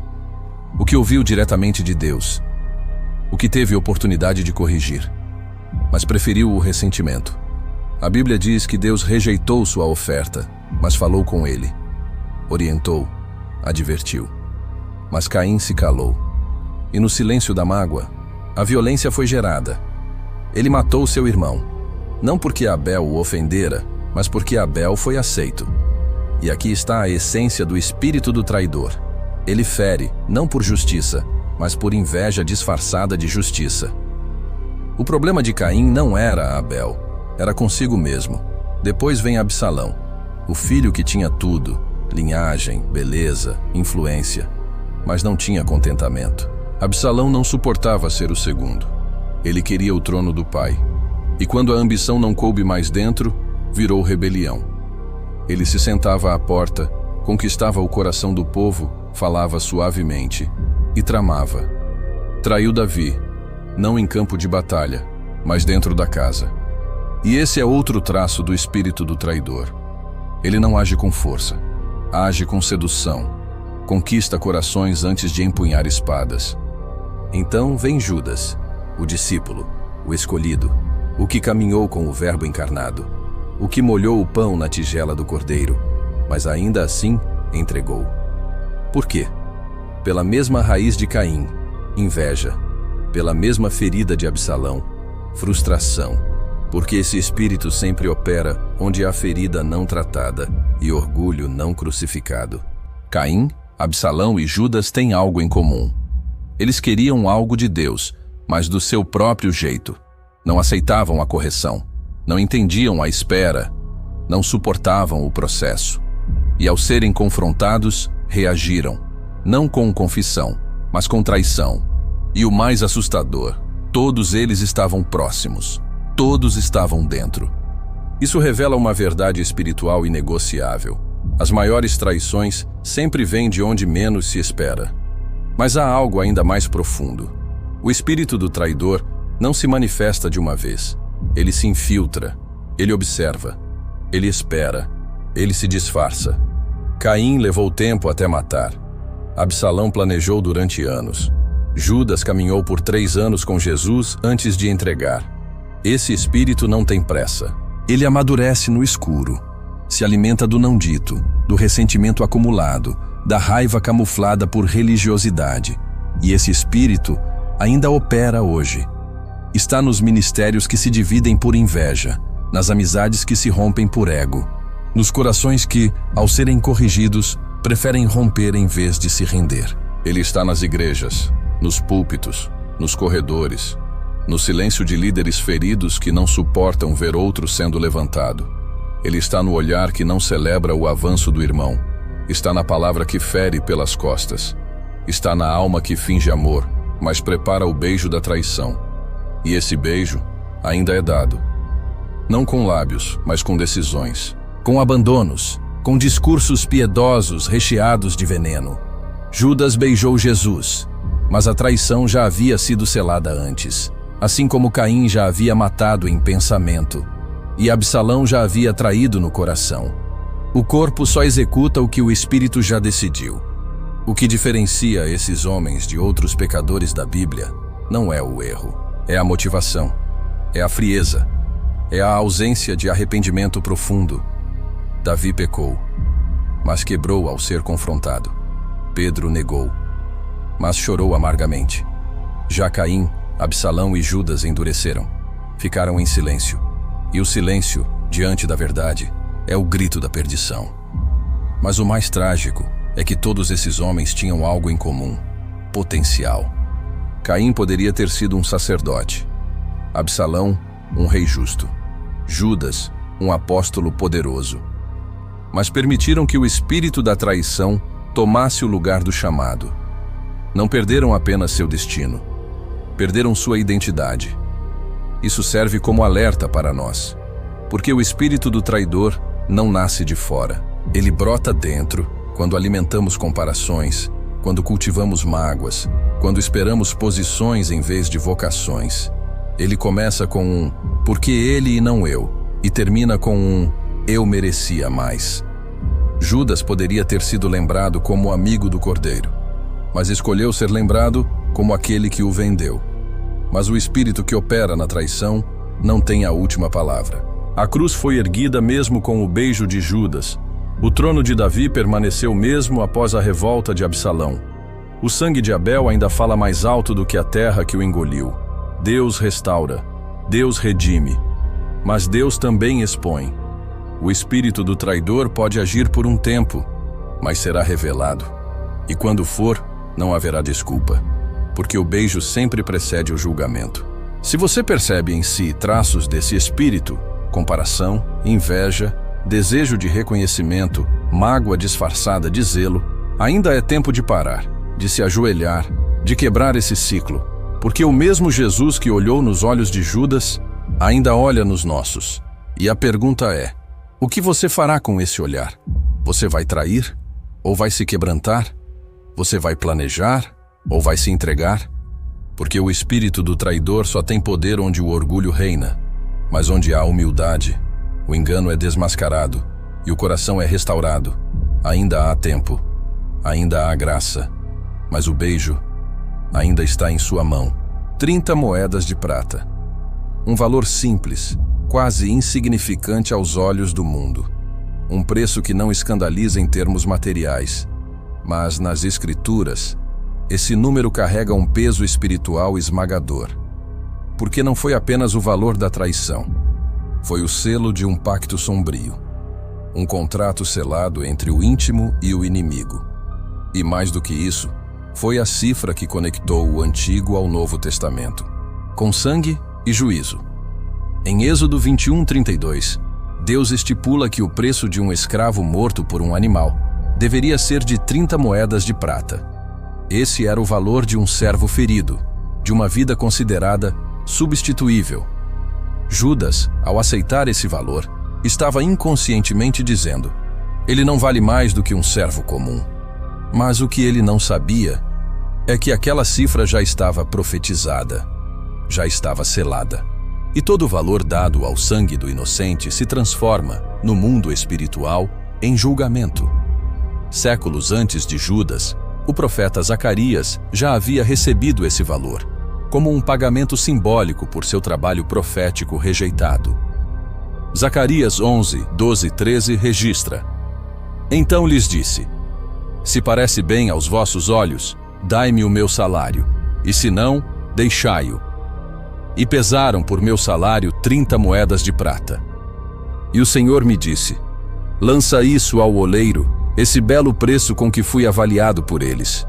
O que ouviu diretamente de Deus. O que teve oportunidade de corrigir, mas preferiu o ressentimento. A Bíblia diz que Deus rejeitou sua oferta, mas falou com ele. Orientou, advertiu. Mas Caim se calou. E no silêncio da mágoa, a violência foi gerada. Ele matou seu irmão. Não porque Abel o ofendera, mas porque Abel foi aceito. E aqui está a essência do espírito do traidor. Ele fere, não por justiça, mas por inveja disfarçada de justiça. O problema de Caim não era Abel, era consigo mesmo. Depois vem Absalão, o filho que tinha tudo, linhagem, beleza, influência, mas não tinha contentamento. Absalão não suportava ser o segundo. Ele queria o trono do pai. E quando a ambição não coube mais dentro, virou rebelião. Ele se sentava à porta, conquistava o coração do povo, falava suavemente e tramava. Traiu Davi, não em campo de batalha, mas dentro da casa. E esse é outro traço do espírito do traidor. Ele não age com força, age com sedução, conquista corações antes de empunhar espadas. Então vem Judas, o discípulo, o escolhido, o que caminhou com o Verbo encarnado, o que molhou o pão na tigela do cordeiro, mas ainda assim entregou. Por quê? Pela mesma raiz de Caim, inveja, pela mesma ferida de Absalão, frustração, porque esse espírito sempre opera onde há ferida não tratada e orgulho não crucificado. Caim, Absalão e Judas têm algo em comum. Eles queriam algo de Deus, mas do seu próprio jeito. Não aceitavam a correção, não entendiam a espera, não suportavam o processo. E ao serem confrontados, reagiram, não com confissão, mas com traição. E o mais assustador, todos eles estavam próximos, todos estavam dentro. Isso revela uma verdade espiritual inegociável. As maiores traições sempre vêm de onde menos se espera. Mas há algo ainda mais profundo. O espírito do traidor não se manifesta de uma vez. Ele se infiltra, ele observa, ele espera, ele se disfarça. Caim levou tempo até matar. Absalão planejou durante anos. Judas caminhou por 3 anos com Jesus antes de entregar. Esse espírito não tem pressa. Ele amadurece no escuro. Se alimenta do não dito, do ressentimento acumulado, da raiva camuflada por religiosidade. E esse espírito ainda opera hoje. Está nos ministérios que se dividem por inveja, nas amizades que se rompem por ego, nos corações que, ao serem corrigidos, preferem romper em vez de se render. Ele está nas igrejas, nos púlpitos, nos corredores, no silêncio de líderes feridos que não suportam ver outro sendo levantado. Ele está no olhar que não celebra o avanço do irmão. Está na palavra que fere pelas costas. Está na alma que finge amor, mas prepara o beijo da traição. E esse beijo ainda é dado. Não com lábios, mas com decisões. Com abandonos, com discursos piedosos recheados de veneno. Judas beijou Jesus, mas a traição já havia sido selada antes. Assim como Caim já havia matado em pensamento, e Absalão já havia traído no coração. O corpo só executa o que o espírito já decidiu. O que diferencia esses homens de outros pecadores da Bíblia não é o erro, é a motivação, é a frieza, é a ausência de arrependimento profundo. Davi pecou, mas quebrou ao ser confrontado. Pedro negou, mas chorou amargamente. Já Caim, Absalão e Judas endureceram, ficaram em silêncio. E o silêncio, diante da verdade, é o grito da perdição. Mas o mais trágico é que todos esses homens tinham algo em comum: potencial. Caim poderia ter sido um sacerdote, Absalão, um rei justo, Judas, um apóstolo poderoso. Mas permitiram que o espírito da traição tomasse o lugar do chamado. Não perderam apenas seu destino, perderam sua identidade. Isso serve como alerta para nós, porque o espírito do traidor não nasce de fora. Ele brota dentro quando alimentamos comparações, quando cultivamos mágoas, quando esperamos posições em vez de vocações. Ele começa com um "porque ele e não eu", e termina com um "eu merecia mais". Judas poderia ter sido lembrado como amigo do Cordeiro, mas escolheu ser lembrado como aquele que o vendeu. Mas o espírito que opera na traição não tem a última palavra. A cruz foi erguida mesmo com o beijo de Judas. O trono de Davi permaneceu mesmo após a revolta de Absalão. O sangue de Abel ainda fala mais alto do que a terra que o engoliu. Deus restaura, Deus redime, mas Deus também expõe. O espírito do traidor pode agir por um tempo, mas será revelado. E quando for, não haverá desculpa, porque o beijo sempre precede o julgamento. Se você percebe em si traços desse espírito, comparação, inveja, desejo de reconhecimento, mágoa disfarçada de zelo, ainda é tempo de parar, de se ajoelhar, de quebrar esse ciclo. Porque o mesmo Jesus que olhou nos olhos de Judas, ainda olha nos nossos. E a pergunta é: o que você fará com esse olhar? Você vai trair? Ou vai se quebrantar? Você vai planejar? Ou vai se entregar? Porque o espírito do traidor só tem poder onde o orgulho reina, mas onde há humildade, o engano é desmascarado e o coração é restaurado. Ainda há tempo, ainda há graça, mas o beijo ainda está em sua mão. 30 moedas de prata. Um valor simples, quase insignificante aos olhos do mundo. Um preço que não escandaliza em termos materiais, mas nas Escrituras, esse número carrega um peso espiritual esmagador. Porque não foi apenas o valor da traição, foi o selo de um pacto sombrio. Um contrato selado entre o íntimo e o inimigo. E mais do que isso, foi a cifra que conectou o Antigo ao Novo Testamento, com sangue e juízo. Em Êxodo 21:32, Deus estipula que o preço de um escravo morto por um animal deveria ser de 30 moedas de prata. Esse era o valor de um servo ferido, de uma vida considerada substituível. Judas, ao aceitar esse valor, estava inconscientemente dizendo: ele não vale mais do que um servo comum. Mas o que ele não sabia é que aquela cifra já estava profetizada, já estava selada. E todo o valor dado ao sangue do inocente se transforma, no mundo espiritual, em julgamento. Séculos antes de Judas, o profeta Zacarias já havia recebido esse valor, como um pagamento simbólico por seu trabalho profético rejeitado. Zacarias 11:12-13 registra: então lhes disse: se parece bem aos vossos olhos, dai-me o meu salário, e se não, deixai-o. E pesaram por meu salário 30 moedas de prata. E o Senhor me disse: lança isso ao oleiro, esse belo preço com que fui avaliado por eles.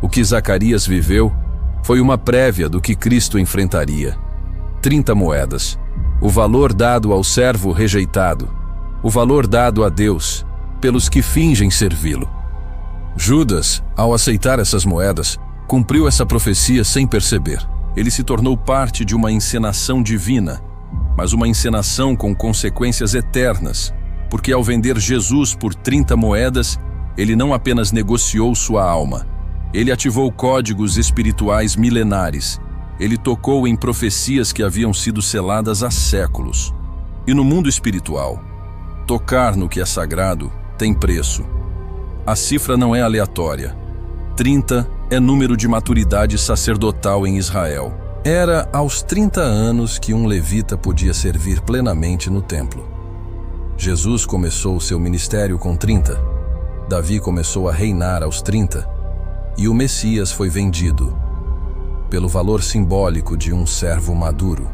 O que Zacarias viveu foi uma prévia do que Cristo enfrentaria. 30 moedas, o valor dado ao servo rejeitado, o valor dado a Deus pelos que fingem servi-lo. Judas, ao aceitar essas moedas, cumpriu essa profecia sem perceber. Ele se tornou parte de uma encenação divina, mas uma encenação com consequências eternas, porque ao vender Jesus por 30 moedas, ele não apenas negociou sua alma, ele ativou códigos espirituais milenares, ele tocou em profecias que haviam sido seladas há séculos. E no mundo espiritual, tocar no que é sagrado tem preço. A cifra não é aleatória. 30 é número de maturidade sacerdotal em Israel. Era aos 30 anos que um levita podia servir plenamente no templo. Jesus começou seu ministério com 30. Davi começou a reinar aos 30. E o Messias foi vendido pelo valor simbólico de um servo maduro.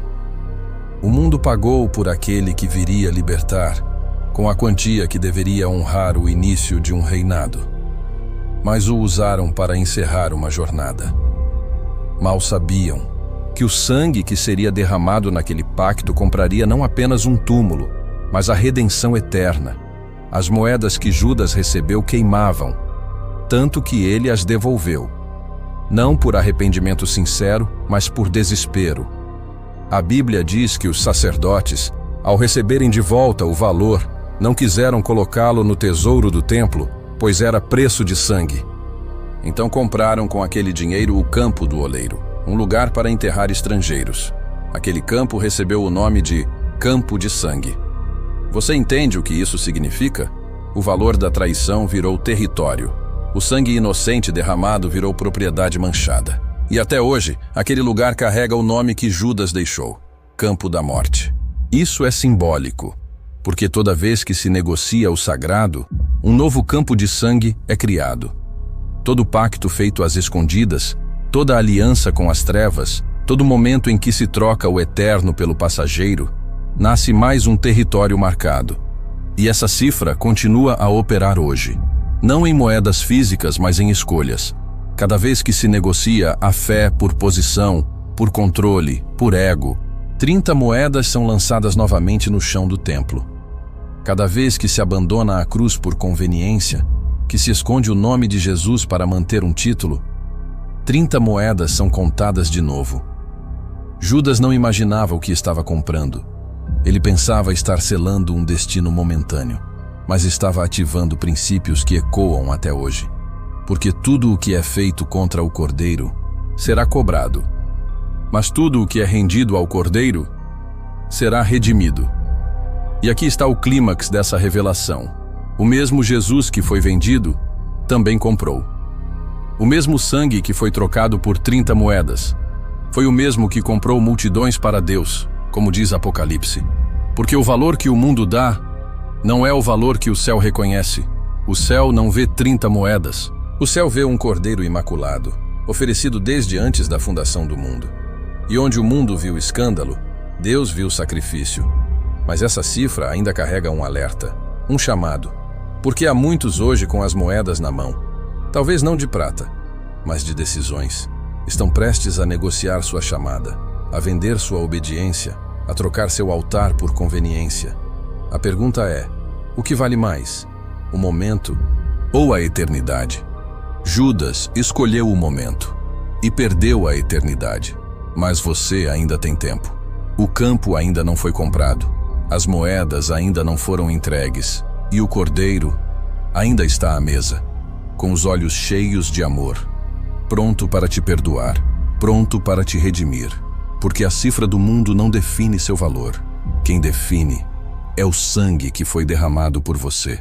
O mundo pagou por aquele que viria libertar, com a quantia que deveria honrar o início de um reinado. Mas o usaram para encerrar uma jornada. Mal sabiam que o sangue que seria derramado naquele pacto compraria não apenas um túmulo, mas a redenção eterna. As moedas que Judas recebeu queimavam, tanto que ele as devolveu. Não por arrependimento sincero, mas por desespero. A Bíblia diz que os sacerdotes, ao receberem de volta o valor, não quiseram colocá-lo no tesouro do templo, pois era preço de sangue. Então compraram com aquele dinheiro o campo do oleiro, um lugar para enterrar estrangeiros. Aquele campo recebeu o nome de Campo de Sangue. Você entende o que isso significa? O valor da traição virou território. O sangue inocente derramado virou propriedade manchada. E até hoje, aquele lugar carrega o nome que Judas deixou: Campo da Morte. Isso é simbólico, porque toda vez que se negocia o sagrado, um novo campo de sangue é criado. Todo pacto feito às escondidas, toda aliança com as trevas, todo momento em que se troca o eterno pelo passageiro, nasce mais um território marcado. E essa cifra continua a operar hoje. Não em moedas físicas, mas em escolhas. Cada vez que se negocia a fé por posição, por controle, por ego, 30 moedas são lançadas novamente no chão do templo. Cada vez que se abandona a cruz por conveniência, que se esconde o nome de Jesus para manter um título, 30 moedas são contadas de novo. Judas não imaginava o que estava comprando. Ele pensava estar selando um destino momentâneo, mas estava ativando princípios que ecoam até hoje. Porque tudo o que é feito contra o Cordeiro será cobrado, mas tudo o que é rendido ao Cordeiro será redimido. E aqui está o clímax dessa revelação. O mesmo Jesus que foi vendido também comprou. O mesmo sangue que foi trocado por 30 moedas foi o mesmo que comprou multidões para Deus, como diz Apocalipse. Porque o valor que o mundo dá não é o valor que o céu reconhece. O céu não vê 30 moedas. O céu vê um Cordeiro imaculado, oferecido desde antes da fundação do mundo. E onde o mundo viu escândalo, Deus viu sacrifício. Mas essa cifra ainda carrega um alerta, um chamado. Porque há muitos hoje com as moedas na mão, talvez não de prata, mas de decisões. Estão prestes a negociar sua chamada, a vender sua obediência, a trocar seu altar por conveniência. A pergunta é: o que vale mais? O momento ou a eternidade? Judas escolheu o momento e perdeu a eternidade. Mas você ainda tem tempo. O campo ainda não foi comprado. As moedas ainda não foram entregues. E o Cordeiro ainda está à mesa, com os olhos cheios de amor, pronto para te perdoar, pronto para te redimir. Porque a cifra do mundo não define seu valor. Quem define é o sangue que foi derramado por você.